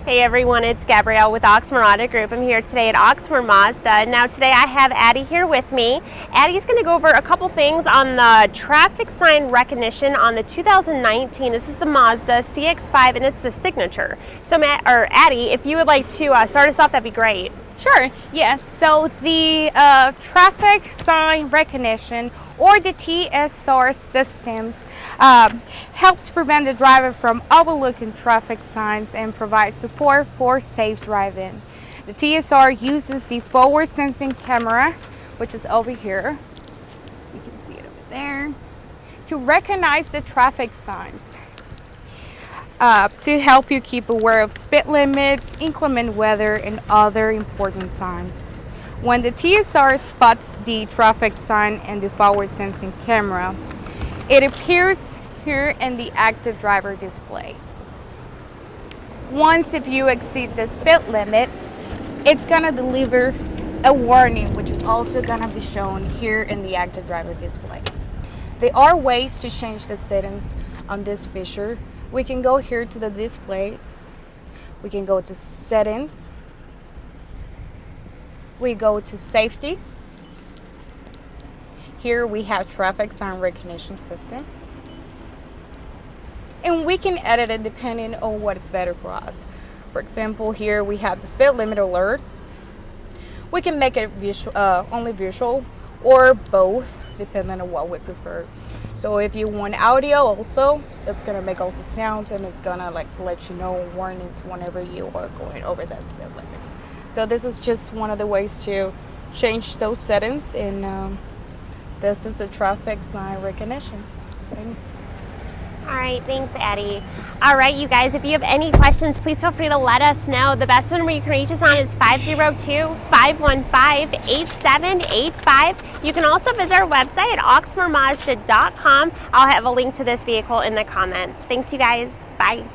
Hey everyone, it's Gabrielle with Oxmoor Auto Group. I'm here today at Oxmoor Mazda. Now today I have Addie here with me. Addie's going to go over a couple things on the traffic sign recognition on the 2019. This is the Mazda CX-5 and it's the signature. So Addie, if you would like to start us off, that'd be great. Sure, yes. So the traffic sign recognition or the TSR systems helps prevent the driver from overlooking traffic signs and provide support for safe driving. The TSR uses the forward sensing camera, which is over here. You can see it over there, to recognize the traffic signs. To help you keep aware of speed limits, inclement weather, and other important signs. When the TSR spots the traffic sign and the forward sensing camera, it appears here in the active driver displays. Once if you exceed the speed limit, it's gonna deliver a warning, which is also gonna be shown here in the active driver display. There are ways to change the settings on this feature. We can go here to the display. We can go to settings. We go to safety. Here we have traffic sign recognition system. And we can edit it depending on what is better for us. For example, here we have the speed limit alert. We can make it visual, only visual or both, depending on what we prefer. So if you want audio also, it's gonna make also sounds and it's gonna let you know warnings whenever you are going over that speed limit. So this is just one of the ways to change those settings, and this is a traffic sign recognition. Thanks. All right, thanks Addie. All right, you guys, if you have any questions, please feel free to let us know. The best number you can reach us on is 502-515-8785. You can also visit our website at oxmoormazda.com. I'll have a link to this vehicle in the comments. Thanks, you guys. Bye.